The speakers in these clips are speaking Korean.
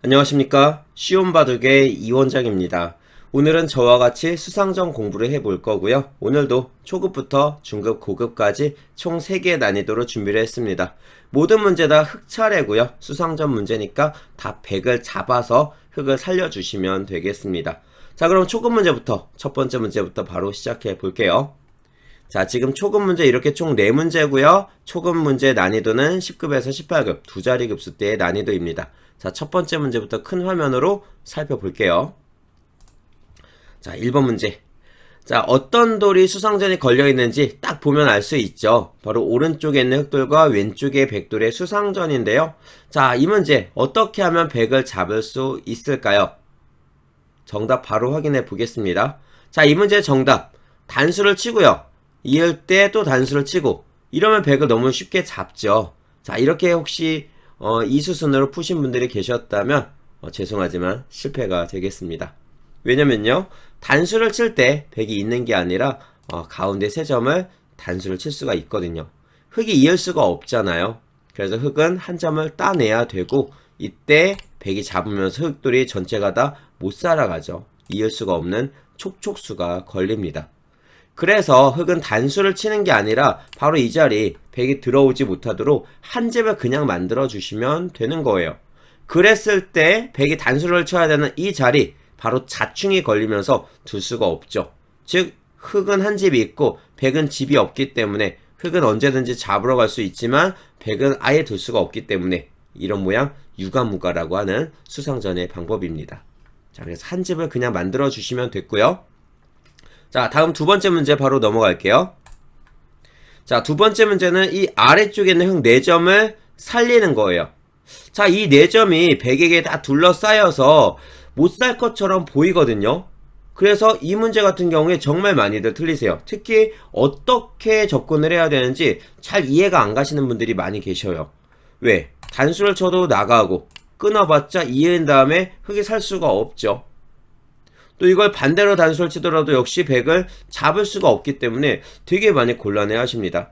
안녕하십니까. 쉬운 바둑의 이원장입니다. 오늘은 저와 같이 수상전 공부를 해볼 거고요. 오늘도 초급부터 중급, 고급까지 총 3개의 난이도로 준비를 했습니다. 모든 문제 다 흑 차례고요. 수상전 문제니까 다 100을 잡아서 흑을 살려주시면 되겠습니다. 자, 그럼 초급 문제부터, 첫 번째 문제부터 바로 시작해 볼게요. 자, 지금 초급 문제 이렇게 총 4문제고요. 초급 문제 난이도는 10급에서 18급, 두 자리 급수대의 난이도입니다. 자, 첫 번째 문제부터 큰 화면으로 살펴볼게요. 자, 1번 문제. 자, 어떤 돌이 수상전에 걸려있는지 딱 보면 알 수 있죠. 바로 오른쪽에 있는 흑돌과 왼쪽에 백돌의 수상전인데요. 자, 이 문제 어떻게 하면 백을 잡을 수 있을까요? 정답 바로 확인해 보겠습니다. 자, 이 문제의 정답. 단수를 치고요. 이을 때 또 단수를 치고 이러면 백을 너무 쉽게 잡죠. 자, 이렇게 혹시 이 수순으로 푸신 분들이 계셨다면 죄송하지만 실패가 되겠습니다. 왜냐면요, 단수를 칠 때 백이 있는 게 아니라 가운데 세 점을 단수를 칠 수가 있거든요. 흑이 이을 수가 없잖아요. 그래서 흑은 한 점을 따내야 되고 이때 백이 잡으면서 흑돌이 전체가 다 못 살아가죠. 이을 수가 없는 촉촉수가 걸립니다. 그래서 흑은 단수를 치는 게 아니라 바로 이 자리 백이 들어오지 못하도록 한 집을 그냥 만들어 주시면 되는 거예요. 그랬을 때 백이 단수를 쳐야 되는 이 자리 바로 자충이 걸리면서 둘 수가 없죠. 즉 흑은 한 집이 있고 백은 집이 없기 때문에 흑은 언제든지 잡으러 갈 수 있지만 백은 아예 둘 수가 없기 때문에 이런 모양 유가무가라고 하는 수상전의 방법입니다. 자, 그래서 한 집을 그냥 만들어 주시면 됐고요. 자, 다음 두 번째 문제 바로 넘어갈게요. 자, 두 번째 문제는 이 아래쪽에 있는 흑 4점을 살리는 거예요. 자, 이 4점이 백에게 다 둘러싸여서 못 살 것처럼 보이거든요. 그래서 이 문제 같은 경우에 정말 많이들 틀리세요. 특히 어떻게 접근을 해야 되는지 잘 이해가 안 가시는 분들이 많이 계셔요. 왜? 단수를 쳐도 나가고 끊어봤자 이은 다음에 흑이 살 수가 없죠. 또 이걸 반대로 단수를 치더라도 역시 백을 잡을 수가 없기 때문에 되게 많이 곤란해 하십니다.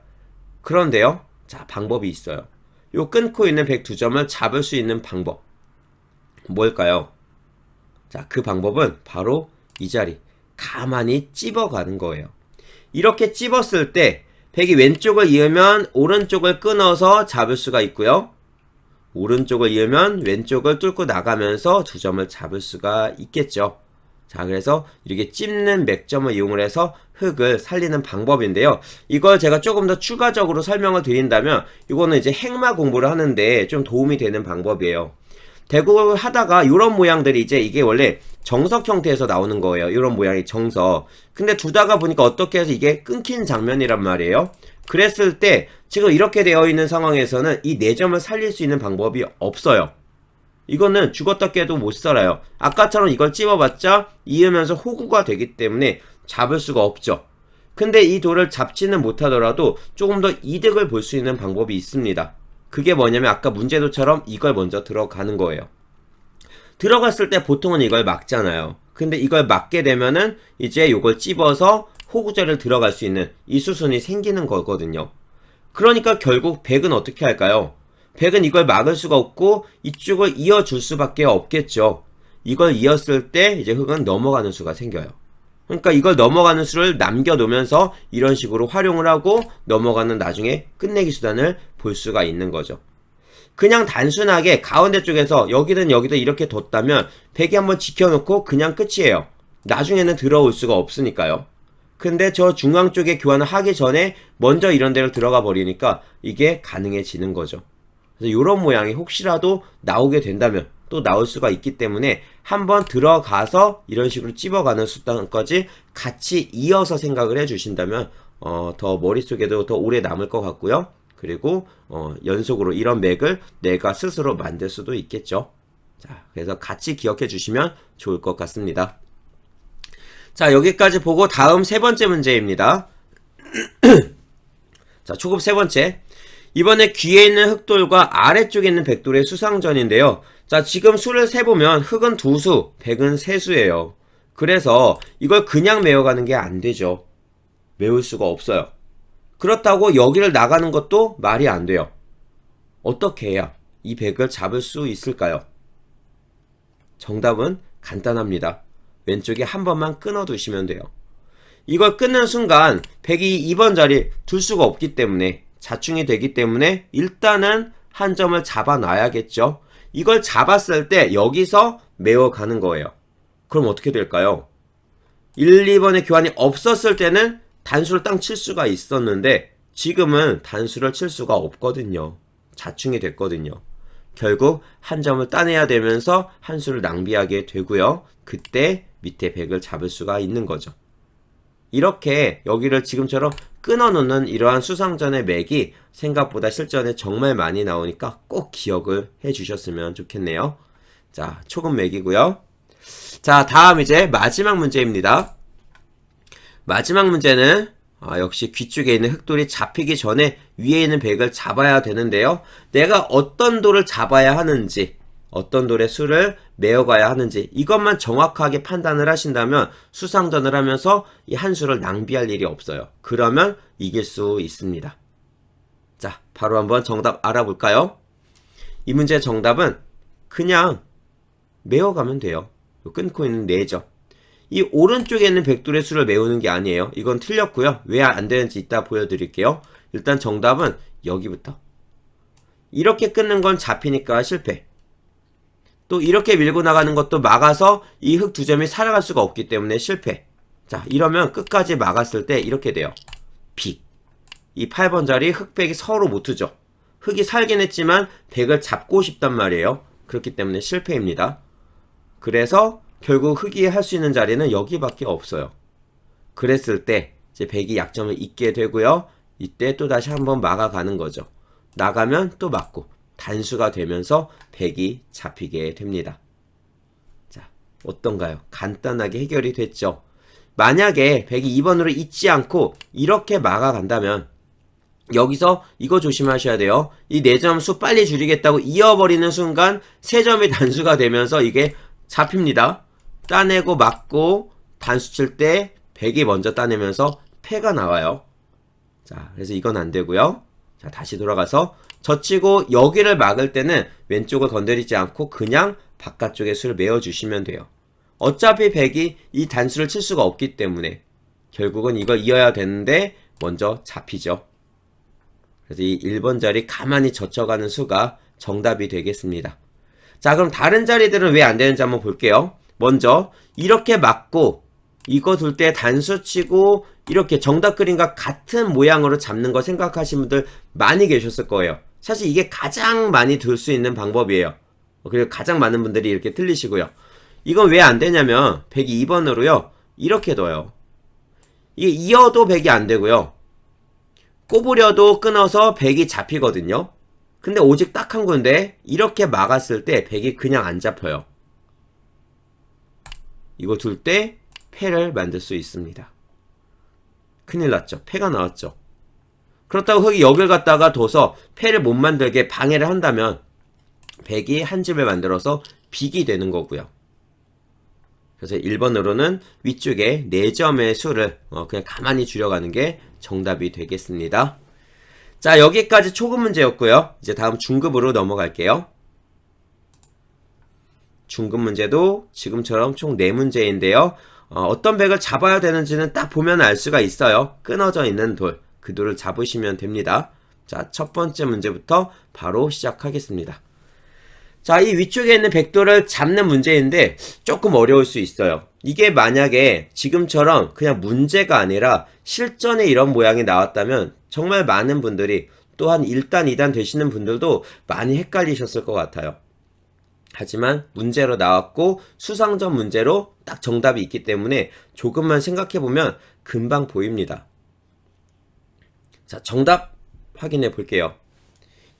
그런데요, 자, 방법이 있어요. 요 끊고 있는 백 2점을 잡을 수 있는 방법. 뭘까요? 자, 그 방법은 바로 이 자리. 가만히 찝어가는 거예요. 이렇게 찝었을 때 백이 왼쪽을 이으면 오른쪽을 끊어서 잡을 수가 있고요. 오른쪽을 이으면 왼쪽을 뚫고 나가면서 2점을 잡을 수가 있겠죠. 자, 그래서 이렇게 찝는 맥점을 이용을 해서 흑을 살리는 방법인데요. 이걸 제가 조금 더 추가적으로 설명을 드린다면 이거는 이제 행마 공부를 하는데 좀 도움이 되는 방법이에요. 대국을 하다가 이런 모양들이 이제 이게 원래 정석 형태에서 나오는 거예요. 이런 모양이 정석. 근데 두다가 보니까 어떻게 해서 이게 끊긴 장면이란 말이에요. 그랬을 때 지금 이렇게 되어 있는 상황에서는 이 4점을 살릴 수 있는 방법이 없어요. 이거는 죽었다 깨도 못 살아요. 아까처럼 이걸 찝어봤자 이으면서 호구가 되기 때문에 잡을 수가 없죠. 근데 이 돌을 잡지는 못하더라도 조금 더 이득을 볼 수 있는 방법이 있습니다. 그게 뭐냐면 아까 문제도처럼 이걸 먼저 들어가는 거예요. 들어갔을 때 보통은 이걸 막잖아요. 근데 이걸 막게 되면은 이제 이걸 찝어서 호구자를 들어갈 수 있는 이 수순이 생기는 거거든요. 그러니까 결국 백은 어떻게 할까요? 백은 이걸 막을 수가 없고 이쪽을 이어줄 수밖에 없겠죠. 이걸 이었을 때 이제 흑은 넘어가는 수가 생겨요. 그러니까 이걸 넘어가는 수를 남겨놓으면서 이런 식으로 활용을 하고 넘어가는 나중에 끝내기 수단을 볼 수가 있는 거죠. 그냥 단순하게 가운데 쪽에서 여기든 여기든 이렇게 뒀다면 백이 한번 지켜놓고 그냥 끝이에요. 나중에는 들어올 수가 없으니까요. 근데 저 중앙 쪽에 교환을 하기 전에 먼저 이런 데로 들어가 버리니까 이게 가능해지는 거죠. 그래서 이런 모양이 혹시라도 나오게 된다면 또 나올 수가 있기 때문에 한번 들어가서 이런 식으로 찝어가는 수단까지 같이 이어서 생각을 해주신다면 더 머릿속에도 더 오래 남을 것 같고요. 그리고 연속으로 이런 맥을 내가 스스로 만들 수도 있겠죠. 자, 그래서 같이 기억해 주시면 좋을 것 같습니다. 자, 여기까지 보고 다음 세 번째 문제입니다. 자, 초급 세 번째. 이번에 귀에 있는 흑돌과 아래쪽에 있는 백돌의 수상전인데요. 자, 지금 수를 세보면 흑은 2수, 백은 3수예요. 그래서 이걸 그냥 메어가는 게 안 되죠. 메울 수가 없어요. 그렇다고 여기를 나가는 것도 말이 안 돼요. 어떻게 해야 이 백을 잡을 수 있을까요? 정답은 간단합니다. 왼쪽에 한 번만 끊어 두시면 돼요. 이걸 끊는 순간 102번 자리 둘 수가 없기 때문에 자충이 되기 때문에 일단은 한 점을 잡아 놔야겠죠. 이걸 잡았을 때 여기서 메워가는 거예요. 그럼 어떻게 될까요? 1, 2번의 교환이 없었을 때는 단수를 땅 칠 수가 있었는데 지금은 단수를 칠 수가 없거든요. 자충이 됐거든요. 결국 한 점을 따내야 되면서 한 수를 낭비하게 되고요. 그때 밑에 100을 잡을 수가 있는 거죠. 이렇게 여기를 지금처럼 끊어놓는 이러한 수상전의 맥이 생각보다 실전에 정말 많이 나오니까 꼭 기억을 해주셨으면 좋겠네요. 자, 초급 맥이고요. 자, 다음 이제 마지막 문제입니다. 마지막 문제는 역시 귀 쪽에 있는 흑돌이 잡히기 전에 위에 있는 100을 잡아야 되는데요. 내가 어떤 돌을 잡아야 하는지, 어떤 돌의 수를 메어가야 하는지 이것만 정확하게 판단을 하신다면 수상전을 하면서 이 한 수를 낭비할 일이 없어요. 그러면 이길 수 있습니다. 자, 바로 한번 정답 알아볼까요? 이 문제의 정답은 그냥 메어가면 돼요. 끊고 있는 4죠. 이 오른쪽에 있는 백돌의 수를 메우는 게 아니에요. 이건 틀렸고요. 왜 안 되는지 이따 보여드릴게요. 일단 정답은 여기부터. 이렇게 끊는 건 잡히니까 실패. 또 이렇게 밀고 나가는 것도 막아서 이 흑 두 점이 살아갈 수가 없기 때문에 실패. 자, 이러면 끝까지 막았을 때 이렇게 돼요. 빅. 이 8번 자리 흑백이 서로 못 트죠. 흑이 살긴 했지만 100을 잡고 싶단 말이에요. 그렇기 때문에 실패입니다. 그래서 결국 흑이 할 수 있는 자리는 여기밖에 없어요. 그랬을 때 이제 100이 약점을 잊게 되고요. 이때 또 다시 한번 막아가는 거죠. 나가면 또 막고 단수가 되면서 100이 잡히게 됩니다. 자, 어떤가요? 간단하게 해결이 됐죠. 만약에 100이 2번으로 잊지 않고 이렇게 막아간다면 여기서 이거 조심하셔야 돼요. 이 4점 수 빨리 줄이겠다고 이어버리는 순간 3점이 단수가 되면서 이게 잡힙니다. 따내고 막고 단수 칠 때 100이 먼저 따내면서 패가 나와요. 자, 그래서 이건 안 되고요. 자, 다시 돌아가서 젖히고 여기를 막을 때는 왼쪽을 건드리지 않고 그냥 바깥쪽에 수를 메어주시면 돼요. 어차피 100이 이 단수를 칠 수가 없기 때문에 결국은 이걸 이어야 되는데 먼저 잡히죠. 그래서 이 1번 자리 가만히 젖혀가는 수가 정답이 되겠습니다. 자, 그럼 다른 자리들은 왜 안 되는지 한번 볼게요. 먼저 이렇게 막고 이거 둘 때 단수 치고 이렇게 정답 그림과 같은 모양으로 잡는 거 생각하시는 분들 많이 계셨을 거예요. 사실 이게 가장 많이 들 수 있는 방법이에요. 그리고 가장 많은 분들이 이렇게 틀리시고요. 이건 왜 안 되냐면 102번으로요. 이렇게 둬요. 이게 이어도 100이 안 되고요. 꼽으려도 끊어서 100이 잡히거든요. 근데 오직 딱 한 군데 이렇게 막았을 때 100이 그냥 안 잡혀요. 이거 둘 때 패를 만들 수 있습니다. 큰일 났죠. 패가 나왔죠. 그렇다고 흑이 여길 갖다가 둬서 패를 못 만들게 방해를 한다면 100이 한 집을 만들어서 빅이 되는 거고요. 그래서 1번으로는 위쪽에 4점의 수를 그냥 가만히 줄여가는 게 정답이 되겠습니다. 자, 여기까지 초급 문제였고요. 이제 다음 중급으로 넘어갈게요. 중급 문제도 지금처럼 총 4문제인데요. 어떤 100을 잡아야 되는지는 딱 보면 알 수가 있어요. 끊어져 있는 돌, 그 돌을 잡으시면 됩니다. 자, 첫 번째 문제부터 바로 시작하겠습니다. 자, 이 위쪽에 있는 백돌을 잡는 문제인데 조금 어려울 수 있어요. 이게 만약에 지금처럼 그냥 문제가 아니라 실전에 이런 모양이 나왔다면 정말 많은 분들이 또한 1단, 2단 되시는 분들도 많이 헷갈리셨을 것 같아요. 하지만 문제로 나왔고 수상전 문제로 딱 정답이 있기 때문에 조금만 생각해보면 금방 보입니다. 자, 정답 확인해 볼게요.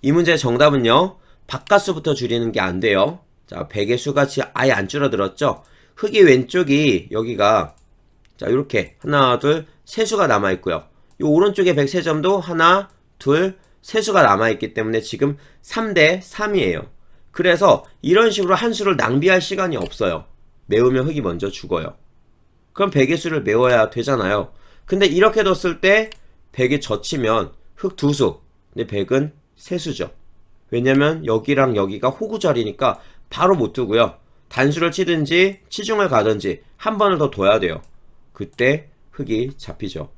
이 문제의 정답은요. 바깥수부터 줄이는 게 안 돼요. 자, 100의 수가 아예 안 줄어들었죠. 흑이 왼쪽이 여기가 자, 이렇게 하나, 둘, 세 수가 남아있고요. 이 오른쪽에 103점도 하나, 둘, 세 수가 남아있기 때문에 지금 3대 3이에요. 그래서 이런 식으로 한 수를 낭비할 시간이 없어요. 메우면 흑이 먼저 죽어요. 그럼 100의 수를 메워야 되잖아요. 근데 이렇게 뒀을 때 100이 젖히면 흑 2수, 근데 100은 3수죠. 왜냐면 여기랑 여기가 호구 자리니까 바로 못 두고요. 단수를 치든지 치중을 가든지 한 번을 더 둬야 돼요. 그때 흙이 잡히죠.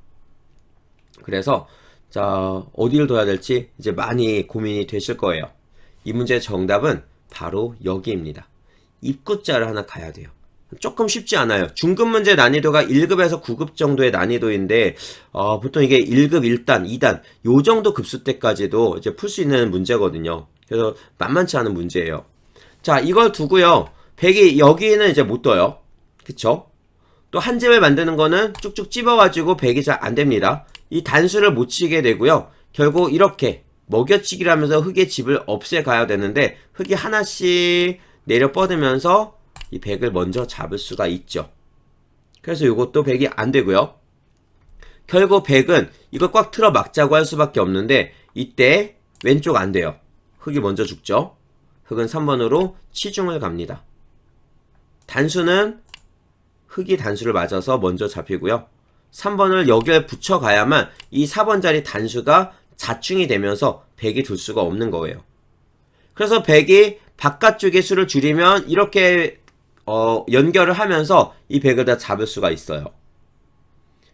그래서 자, 어디를 둬야 될지 이제 많이 고민이 되실 거예요. 이 문제의 정답은 바로 여기입니다. 입구자를 하나 가야 돼요. 조금 쉽지 않아요. 중급 문제 난이도가 1급에서 9급 정도의 난이도인데 보통 이게 1급 1단, 2단 요 정도 급수 때까지도 이제 풀 수 있는 문제거든요. 그래서 만만치 않은 문제예요. 자, 이걸 두고요. 100이 여기는 이제 못 둬요. 그쵸? 또 한 집을 만드는 거는 쭉쭉 찝어가지고 100이 잘 안 됩니다. 이 단수를 못 치게 되고요. 결국 이렇게 먹여치기를 하면서 흙의 집을 없애가야 되는데 흙이 하나씩 내려 뻗으면서 이 100을 먼저 잡을 수가 있죠. 그래서 이것도 100이 안 되고요. 결국 100은 이걸 꽉 틀어 막자고 할 수밖에 없는데 이때 왼쪽 안 돼요. 흙이 먼저 죽죠. 흙은 3번으로 치중을 갑니다. 단수는 흙이 단수를 맞아서 먼저 잡히고요. 3번을 여기에 붙여가야만 이 4번 자리 단수가 자충이 되면서 100이 둘 수가 없는 거예요. 그래서 100이 바깥쪽의 수를 줄이면 이렇게 연결을 하면서 이 100을 다 잡을 수가 있어요.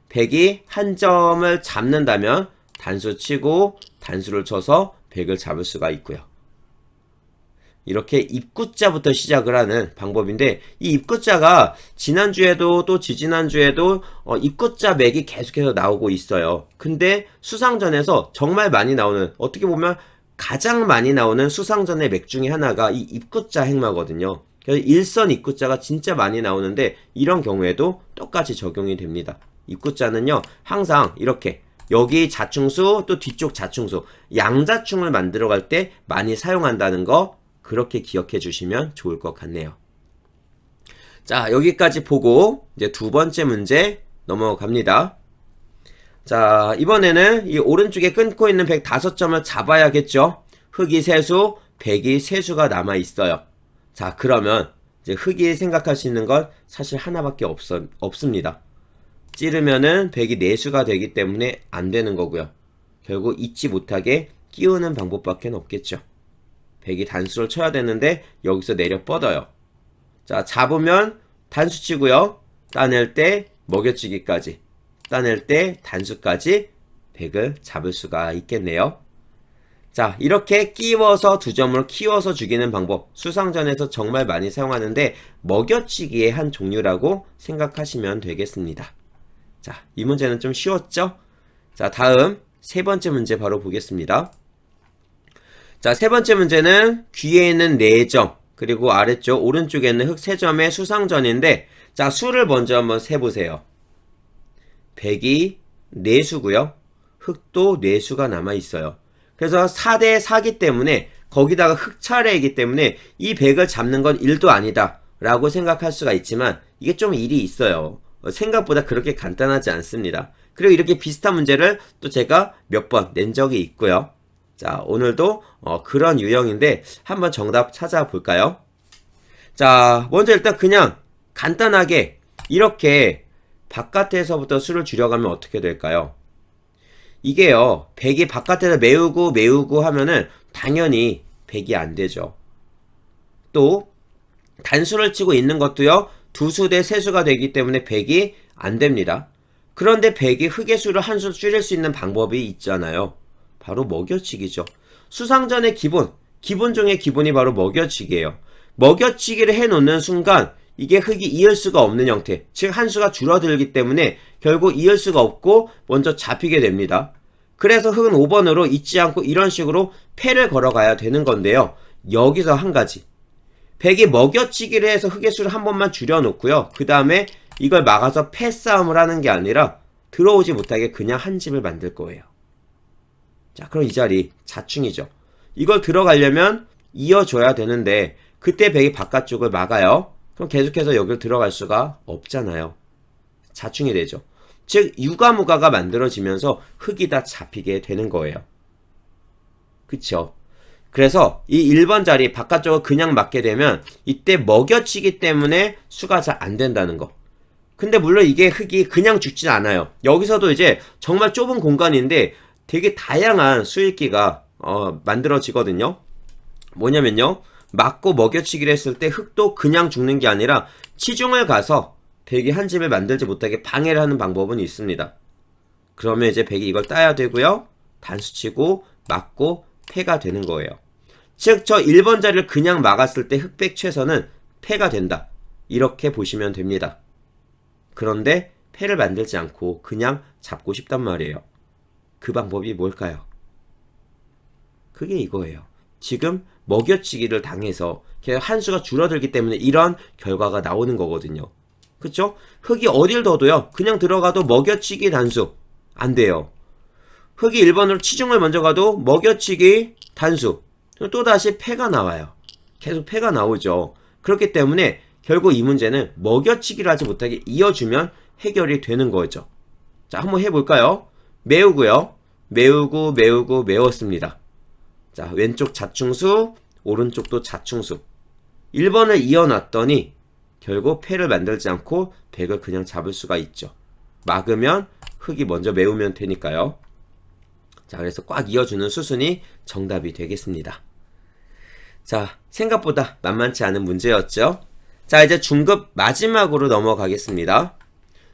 100이 한 점을 잡는다면 단수 치고 단수를 쳐서 100을 잡을 수가 있고요. 이렇게 입구자부터 시작을 하는 방법인데 이 입구자가 지난주에도 또 지지난주에도 입구자 맥이 계속해서 나오고 있어요. 근데 수상전에서 정말 많이 나오는 어떻게 보면 가장 많이 나오는 수상전의 맥 중에 하나가 이 입구자 행마거든요. 그래서 일선 입구자가 진짜 많이 나오는데 이런 경우에도 똑같이 적용이 됩니다. 입구자는요 항상 이렇게 여기 자충수 또 뒤쪽 자충수 양자충을 만들어 갈 때 많이 사용한다는 거 그렇게 기억해 주시면 좋을 것 같네요. 자, 여기까지 보고 이제 두 번째 문제 넘어갑니다. 자, 이번에는 이 오른쪽에 끊고 있는 105점을 잡아야겠죠. 흙이 세수, 100이 세수가 남아 있어요. 자, 그러면 이제 흙이 생각할 수 있는 건 사실 하나밖에 없습니다. 찌르면은 100이 내수가 되기 때문에 안 되는 거고요. 결국 잊지 못하게 끼우는 방법밖에 없겠죠. 100이 단수를 쳐야 되는데 여기서 내려 뻗어요. 자, 잡으면 단수 치고요. 따낼 때 먹여치기까지, 따낼 때 단수까지 100을 잡을 수가 있겠네요. 자, 이렇게 끼워서 두 점으로 키워서 죽이는 방법 수상전에서 정말 많이 사용하는데 먹여치기의 한 종류라고 생각하시면 되겠습니다. 자, 이 문제는 좀 쉬웠죠? 자, 다음 세 번째 문제 바로 보겠습니다. 자, 세 번째 문제는 귀에 있는 4점 그리고 아래쪽 오른쪽에 있는 흙 3점의 수상전인데 자, 수를 먼저 한번 세보세요. 100이 4수고요. 흙도 4수가 남아있어요. 그래서 4대 4기 때문에 거기다가 흙 차례이기 때문에 이 100을 잡는 건 1도 아니다 라고 생각할 수가 있지만 이게 좀 일이 있어요. 생각보다 그렇게 간단하지 않습니다. 그리고 이렇게 비슷한 문제를 또 제가 몇 번 낸 적이 있고요. 자, 오늘도 그런 유형인데 한번 정답 찾아볼까요? 자, 먼저 일단 그냥 간단하게 이렇게 바깥에서부터 수를 줄여가면 어떻게 될까요? 이게요 100이 바깥에서 메우고 하면은 당연히 100이 안 되죠. 또 단수를 치고 있는 것도요 2수 대 3수가 되기 때문에 100이 안 됩니다. 그런데 100이 흙의 수를 한 수 줄일 수 있는 방법이 있잖아요. 바로 먹여치기죠. 수상전의 기본 중에 기본이 바로 먹여치기예요. 먹여치기를 해놓는 순간 이게 흙이 이을 수가 없는 형태, 즉 한 수가 줄어들기 때문에 결국 이을 수가 없고 먼저 잡히게 됩니다. 그래서 흙은 5번으로 잊지 않고 이런 식으로 패를 걸어가야 되는 건데요. 여기서 한 가지, 100이 먹여치기를 해서 흙의 수를 한 번만 줄여놓고요. 그 다음에 이걸 막아서 패싸움을 하는 게 아니라 들어오지 못하게 그냥 한 집을 만들 거예요. 자, 그럼 이 자리 자충이죠. 이걸 들어가려면 이어줘야 되는데 그때 100이 바깥쪽을 막아요. 그럼 계속해서 여기를 들어갈 수가 없잖아요. 자충이 되죠. 즉 유가무가가 만들어지면서 흙이 다 잡히게 되는 거예요. 그쵸? 그래서 이 1번 자리 바깥쪽을 그냥 막게 되면 이때 먹여치기 때문에 수가 잘 안 된다는 거. 근데 물론 이게 흙이 그냥 죽진 않아요. 여기서도 이제 정말 좁은 공간인데 되게 다양한 수익기가 만들어지거든요. 뭐냐면요, 막고 먹여치기를 했을 때 흑도 그냥 죽는 게 아니라 치중을 가서 백이 한 집을 만들지 못하게 방해를 하는 방법은 있습니다. 그러면 이제 백이 이걸 따야 되고요. 단수치고 막고 패가 되는 거예요. 즉 저 1번 자리를 그냥 막았을 때 흑백 최선은 패가 된다. 이렇게 보시면 됩니다. 그런데 패를 만들지 않고 그냥 잡고 싶단 말이에요. 그 방법이 뭘까요? 그게 이거예요. 지금 먹여치기를 당해서 한 수가 줄어들기 때문에 이런 결과가 나오는 거거든요. 그쵸? 흑이 어딜 둬도요. 그냥 들어가도 먹여치기 단수 안 돼요. 흑이 1번으로 치중을 먼저 가도 먹여치기 단수 또다시 패가 나와요. 계속 패가 나오죠. 그렇기 때문에 결국 이 문제는 먹여치기를 하지 못하게 이어주면 해결이 되는 거죠. 자, 한번 해볼까요? 메우고요. 메우고 메우고 메웠습니다. 자, 왼쪽 자충수, 오른쪽도 자충수. 1번을 이어놨더니 결국 패를 만들지 않고 백을 그냥 잡을 수가 있죠. 막으면 흑이 먼저 메우면 되니까요. 자, 그래서 꽉 이어주는 수순이 정답이 되겠습니다. 자, 생각보다 만만치 않은 문제였죠. 자, 이제 중급 마지막으로 넘어가겠습니다.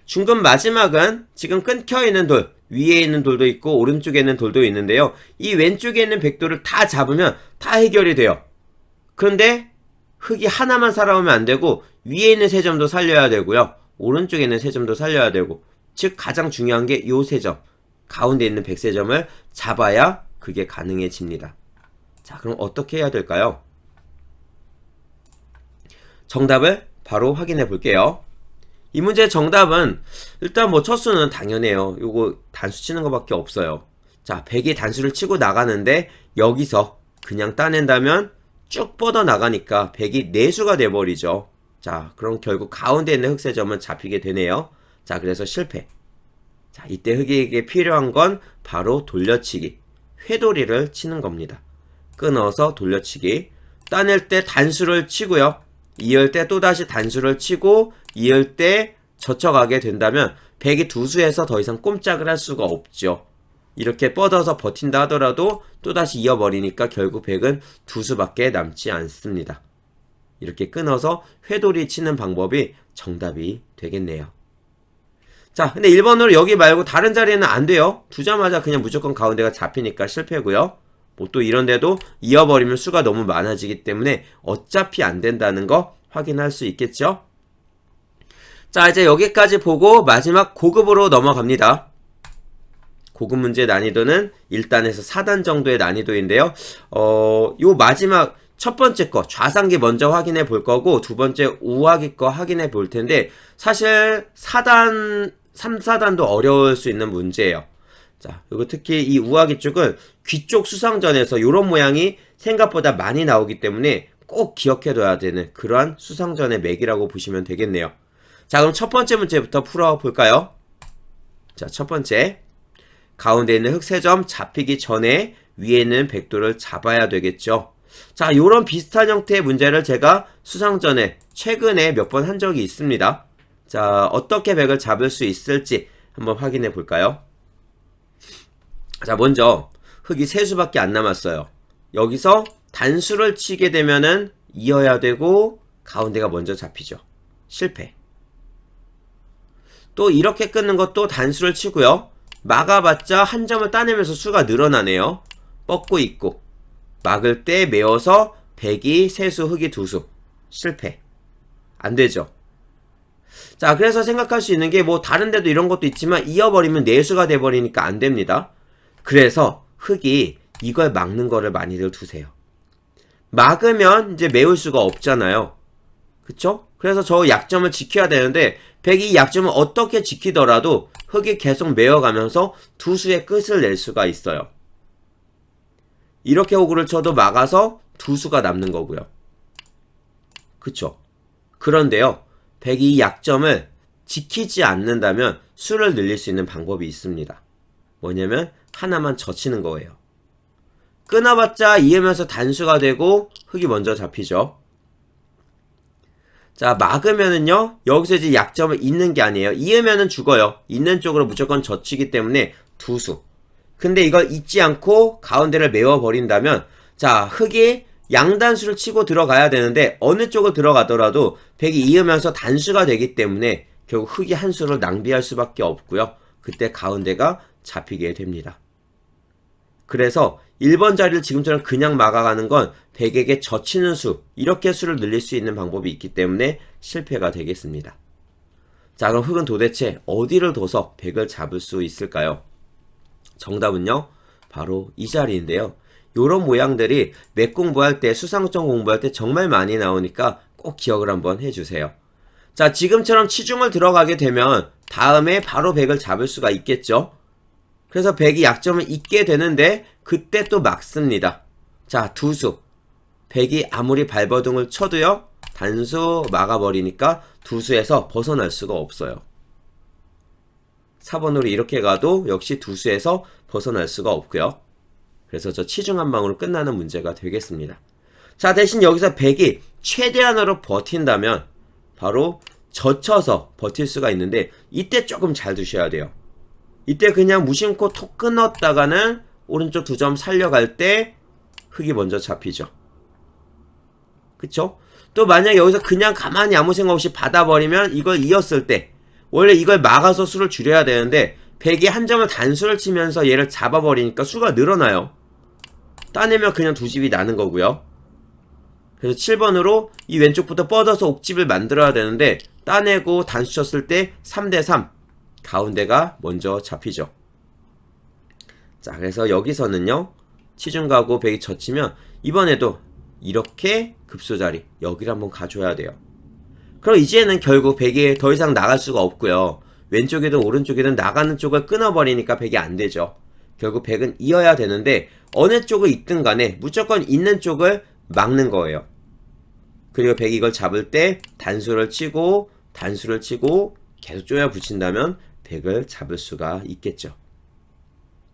중급 마지막은 지금 끊겨있는 돌, 위에 있는 돌도 있고 오른쪽에 있는 돌도 있는데요. 이 왼쪽에 있는 백돌을 다 잡으면 다 해결이 돼요. 그런데 흑이 하나만 살아오면 안 되고 위에 있는 세 점도 살려야 되고요. 오른쪽에 있는 세 점도 살려야 되고, 즉 가장 중요한 게 요 세 점, 가운데 있는 백세점을 잡아야 그게 가능해집니다. 자, 그럼 어떻게 해야 될까요? 정답을 바로 확인해 볼게요. 이 문제의 정답은 일단 뭐 첫수는 당연해요. 요거 단수 치는 것밖에 없어요. 자, 백이 단수를 치고 나가는데 여기서 그냥 따낸다면 쭉 뻗어 나가니까 백이 내수가 돼버리죠. 자, 그럼 결국 가운데 있는 흑세점은 잡히게 되네요. 자, 그래서 실패. 자, 이때 흑에게 필요한 건 바로 돌려치기, 회돌이를 치는 겁니다. 끊어서 돌려치기. 따낼 때 단수를 치고요. 이을 때 또다시 단수를 치고 이을 때 젖혀가게 된다면 백이 두수에서 더 이상 꼼짝을 할 수가 없죠. 이렇게 뻗어서 버틴다 하더라도 또다시 이어버리니까 결국 백은 두수밖에 남지 않습니다. 이렇게 끊어서 회돌이 치는 방법이 정답이 되겠네요. 자, 근데 1번으로 여기 말고 다른 자리에는 안 돼요. 두자마자 그냥 무조건 가운데가 잡히니까 실패고요. 뭐 또 이런데도 이어버리면 수가 너무 많아지기 때문에 어차피 안 된다는 거 확인할 수 있겠죠? 자, 이제 여기까지 보고 마지막 고급으로 넘어갑니다. 고급 문제 난이도는 1단에서 4단 정도의 난이도인데요. 요 마지막 첫 번째 거 좌상기 먼저 확인해 볼 거고 두 번째 우하기 거 확인해 볼 텐데 사실 4단, 3, 4단도 어려울 수 있는 문제예요. 자, 그리고 특히 이 우하기 쪽은 귀 쪽 수상전에서 요런 모양이 생각보다 많이 나오기 때문에 꼭 기억해둬야 되는 그러한 수상전의 맥이라고 보시면 되겠네요. 자, 그럼 첫 번째 문제부터 풀어볼까요? 자, 첫 번째. 가운데 있는 흑 3점 잡히기 전에 위에 있는 백돌을 잡아야 되겠죠. 자, 요런 비슷한 형태의 문제를 제가 수상전에 최근에 몇 번 한 적이 있습니다. 자, 어떻게 백을 잡을 수 있을지 한번 확인해 볼까요? 자, 먼저 흑이 3수밖에 안 남았어요. 여기서 단수를 치게 되면은 이어야 되고 가운데가 먼저 잡히죠. 실패. 또 이렇게 끊는 것도 단수를 치고요. 막아봤자 한 점을 따내면서 수가 늘어나네요. 뻗고 있고 막을 때 메워서 백이 3수, 흑이 2수. 실패. 안 되죠. 자, 그래서 생각할 수 있는 게 뭐 다른 데도 이런 것도 있지만 이어버리면 4수가 돼버리니까 안 됩니다. 그래서 흑이 이걸 막는 거를 많이들 두세요. 막으면 이제 메울 수가 없잖아요. 그쵸? 그래서 저 약점을 지켜야 되는데 백이 이 약점을 어떻게 지키더라도 흑이 계속 메어가면서 2수의 끝을 낼 수가 있어요. 이렇게 호구를 쳐도 막아서 2수가 남는 거고요. 그쵸? 그런데요, 백이 이 약점을 지키지 않는다면 수를 늘릴 수 있는 방법이 있습니다. 뭐냐면 하나만 젖히는 거예요. 끊어봤자 이으면서 단수가 되고 흑이 먼저 잡히죠. 자, 막으면은요, 여기서 이제 약점을 잇는 게 아니에요. 이으면은 죽어요. 있는 쪽으로 무조건 젖히기 때문에 2수. 근데 이걸 잊지 않고 가운데를 메워버린다면, 자, 흑이 양단수를 치고 들어가야 되는데 어느 쪽을 들어가더라도 100이 이으면서 단수가 되기 때문에 결국 흑이 한 수를 낭비할 수밖에 없고요. 그때 가운데가 잡히게 됩니다. 그래서 1번 자리를 지금처럼 그냥 막아가는 건 100에게 젖히는 수, 이렇게 수를 늘릴 수 있는 방법이 있기 때문에 실패가 되겠습니다. 자, 그럼 흑은 도대체 어디를 둬서 100을 잡을 수 있을까요? 정답은요, 바로 이 자리인데요. 요런 모양들이 맥 공부할 때, 수상점 공부할 때 정말 많이 나오니까 꼭 기억을 한번 해주세요. 자, 지금처럼 치중을 들어가게 되면 다음에 바로 100을 잡을 수가 있겠죠? 그래서 100이 약점을 잊게 되는데 그때 또 막습니다. 자, 두수. 100이 아무리 발버둥을 쳐도요, 단수 막아버리니까 두수에서 벗어날 수가 없어요. 4번으로 이렇게 가도 역시 두수에서 벗어날 수가 없고요. 그래서 저 치중 한 방으로 끝나는 문제가 되겠습니다. 자, 대신 여기서 100이 최대한으로 버틴다면 바로 젖혀서 버틸 수가 있는데 이때 조금 잘 두셔야 돼요. 이때 그냥 무심코 톡 끊었다가는 오른쪽 2점 살려갈 때 흑이 먼저 잡히죠. 그쵸? 또 만약에 여기서 그냥 가만히 아무 생각 없이 받아버리면 이걸 이었을 때 원래 이걸 막아서 수를 줄여야 되는데 100이 한 점을 단수를 치면서 얘를 잡아버리니까 수가 늘어나요. 따내면 그냥 두 집이 나는 거고요. 그래서 7번으로 이 왼쪽부터 뻗어서 옥집을 만들어야 되는데 따내고 단수 쳤을 때 3대3 가운데가 먼저 잡히죠. 자, 그래서 여기서는요, 치중 가고 100이 젖히면 이번에도 이렇게 급소자리 여기를 한번 가줘야 돼요. 그럼 이제는 결국 100이 더 이상 나갈 수가 없고요. 왼쪽이든 오른쪽이든 나가는 쪽을 끊어버리니까 100이 안 되죠. 결국 100은 이어야 되는데 어느 쪽을 있든 간에 무조건 있는 쪽을 막는 거예요. 그리고 100이 이걸 잡을 때 단수를 치고 계속 쪼여 붙인다면 100을 잡을 수가 있겠죠.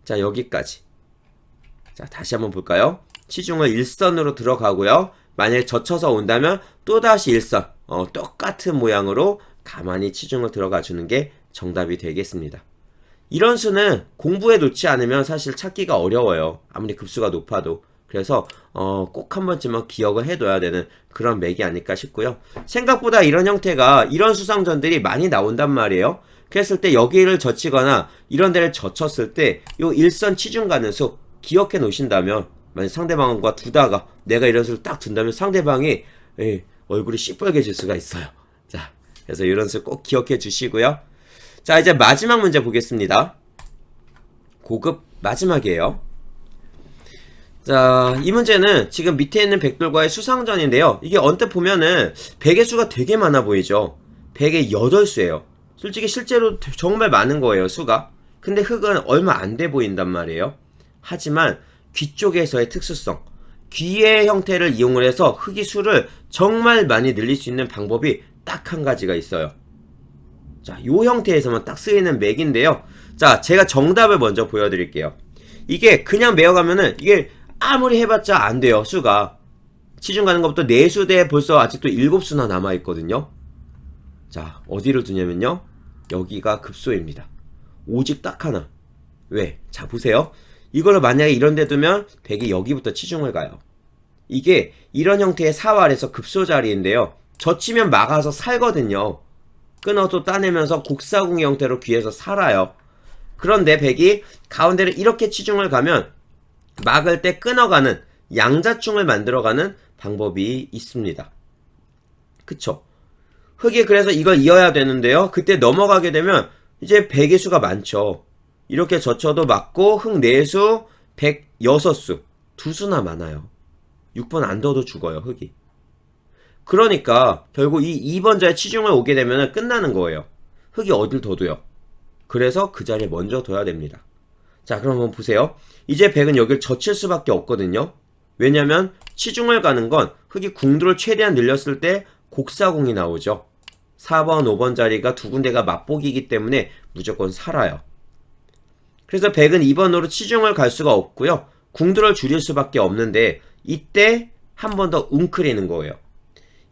자, 여기까지. 자, 다시 한번 볼까요? 치중을 1선으로 들어가고요. 만약에 젖혀서 온다면 또다시 1선, 똑같은 모양으로 가만히 치중을 들어가 주는 게 정답이 되겠습니다. 이런 수는 공부해 놓지 않으면 사실 찾기가 어려워요. 아무리 급수가 높아도. 그래서 꼭 한 번쯤은 기억을 해둬야 되는 그런 맥이 아닐까 싶고요. 생각보다 이런 형태가, 이런 수상전들이 많이 나온단 말이에요. 그랬을 때 여기를 젖히거나 이런 데를 젖혔을 때 요 일선 치중 가는 수 기억해 놓으신다면, 만약 상대방과 두다가 내가 이런 수를 딱 둔다면 상대방이 얼굴이 시뻘개질 수가 있어요. 자, 그래서 이런 수 꼭 기억해 주시고요. 자, 이제 마지막 문제 보겠습니다. 고급 마지막이에요. 자, 이 문제는 지금 밑에 있는 백들과의 수상전인데요. 이게 언뜻 보면은 100의 수가 되게 많아 보이죠. 100의 8수예요. 솔직히 실제로 정말 많은 거예요, 수가. 근데 흑은 얼마 안 돼 보인단 말이에요. 하지만 귀 쪽에서의 특수성, 귀의 형태를 이용을 해서 흑이 수를 정말 많이 늘릴 수 있는 방법이 딱 한 가지가 있어요. 자, 요 형태에서만 딱 쓰이는 맥인데요. 자, 제가 정답을 먼저 보여드릴게요. 이게 그냥 메어가면은 이게 아무리 해봤자 안 돼요, 수가. 치중 가는 것부터 4수대 벌써 아직도 7수나 남아있거든요. 자, 어디를 두냐면요, 여기가 급소입니다. 오직 딱 하나. 왜? 자, 보세요. 이거를 만약에 이런 데 두면 100이 여기부터 치중을 가요. 이게 이런 형태의 사활에서 급소 자리인데요. 젖히면 막아서 살거든요. 끊어도 따내면서 곡사궁의 형태로 귀에서 살아요. 그런데 100이 가운데를 이렇게 치중을 가면 막을 때 끊어가는, 양자충을 만들어가는 방법이 있습니다. 그쵸? 흑이 그래서 이걸 이어야 되는데요. 그때 넘어가게 되면 이제 100의 수가 많죠. 이렇게 젖혀도 맞고 흑 4수, 106수, 2수나 많아요. 6번 안 둬도 죽어요, 흑이. 그러니까 결국 이 2번자에 치중을 오게 되면 끝나는 거예요. 흑이 어딜 둬도요. 그래서 그 자리에 먼저 둬야 됩니다. 자, 그럼 한번 보세요. 이제 100은 여길 젖힐 수밖에 없거든요. 왜냐면 치중을 가는 건 흑이 궁두를 최대한 늘렸을 때 곡사궁이 나오죠. 4번, 5번 자리가 두 군데가 맞보기이기 때문에 무조건 살아요. 그래서 100은 2번으로 치중을 갈 수가 없고요. 궁두를 줄일 수밖에 없는데 이때 한 번 더 웅크리는 거예요.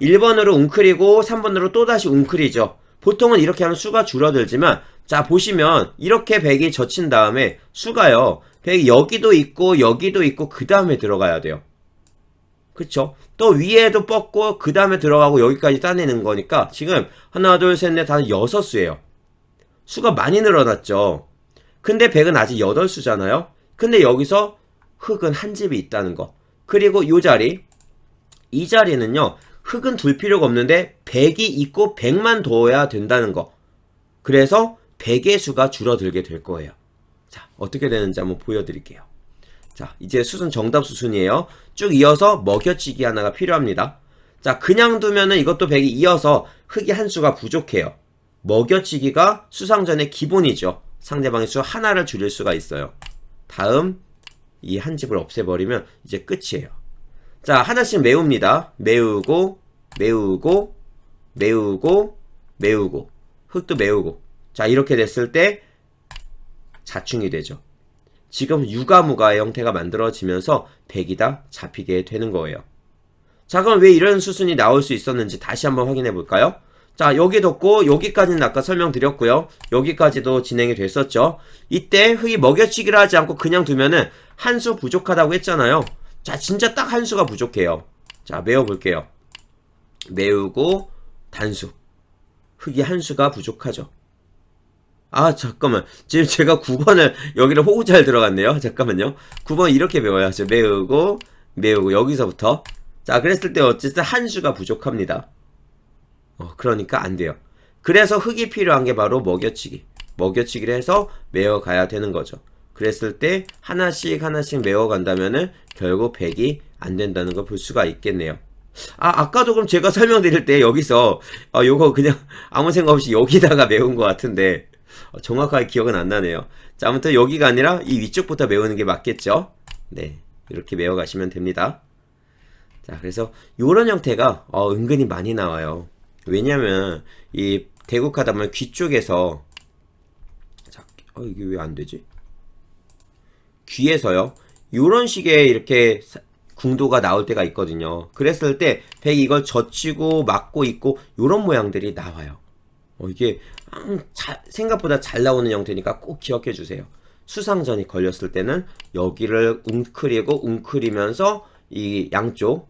1번으로 웅크리고 3번으로 또다시 웅크리죠. 보통은 이렇게 하면 수가 줄어들지만, 자, 보시면 이렇게 100이 젖힌 다음에 수가요, 100이 여기도 있고 그 다음에 들어가야 돼요. 그쵸? 또 위에도 뻗고 그 다음에 들어가고 여기까지 따내는 거니까 지금 하나 둘 셋 넷 다섯 여섯 수예요. 수가 많이 늘어났죠. 근데 100은 아직 8수잖아요. 근데 여기서 흙은 한 집이 있다는 거. 그리고 요 자리, 이 자리는요, 흙은 둘 필요가 없는데 100이 있고 100만 둬야 된다는 거. 그래서 100의 수가 줄어들게 될 거예요. 자, 어떻게 되는지 한번 보여드릴게요. 자, 이제 수순 정답 수순이에요. 쭉 이어서 먹여치기 하나가 필요합니다. 자, 그냥 두면은 이것도 100이 이어서 흙이 한 수가 부족해요. 먹여치기가 수상전의 기본이죠. 상대방의 수 하나를 줄일 수가 있어요. 다음 이 한 집을 없애버리면 이제 끝이에요. 자, 하나씩 메웁니다. 메우고 메우고 메우고 메우고 흙도 메우고. 자, 이렇게 됐을 때 자충이 되죠. 지금 유가무가의 형태가 만들어지면서 100이 다 잡히게 되는 거예요. 자, 그럼 왜 이런 수순이 나올 수 있었는지 다시 한번 확인해 볼까요? 자, 여기 뒀고 여기까지는 아까 설명드렸고요. 여기까지도 진행이 됐었죠. 이때 흙이 먹여치기를 하지 않고 그냥 두면은 한 수 부족하다고 했잖아요. 자, 진짜 딱 한 수가 부족해요. 자, 메워볼게요. 메우고 단수. 흙이 한 수가 부족하죠. 아, 잠깐만. 지금 제가 9번을 여기를 호구 잘 들어갔네요. 잠깐만요. 9번 이렇게 배워야죠. 메우고 메우고 여기서부터. 자, 그랬을 때 어쨌든 한 수가 부족합니다. 그러니까 안 돼요. 그래서 흙이 필요한 게 바로 먹여치기. 먹여치기를 해서 메워가야 되는 거죠. 그랬을 때 하나씩 하나씩 메워간다면은 결국 100이 안 된다는 걸 볼 수가 있겠네요. 아, 아까도 그럼 제가 설명드릴 때 여기서 요거 그냥 아무 생각 없이 여기다가 메운 것 같은데 정확하게 기억은 안 나네요. 자, 아무튼 여기가 아니라 이 위쪽부터 메우는 게 맞겠죠? 네, 이렇게 메워가시면 됩니다. 자, 그래서 요런 형태가 은근히 많이 나와요. 왜냐면 이 대국하다 보면 귀 쪽에서 자, 이게 왜 안 되지? 귀에서요. 요런 식의 이렇게 궁도가 나올 때가 있거든요. 그랬을 때 100 이걸 젖히고 막고 있고 요런 모양들이 나와요. 이게 생각보다 잘 나오는 형태니까 꼭 기억해 주세요. 수상전이 걸렸을 때는 여기를 웅크리면서 이 양쪽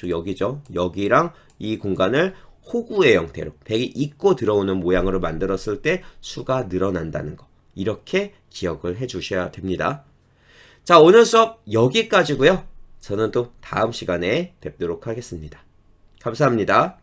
여기죠. 여기랑 이 공간을 호구의 형태로 100이 있고 들어오는 모양으로 만들었을 때 수가 늘어난다는 거. 이렇게 기억을 해 주셔야 됩니다. 자, 오늘 수업 여기까지고요. 저는 또 다음 시간에 뵙도록 하겠습니다. 감사합니다.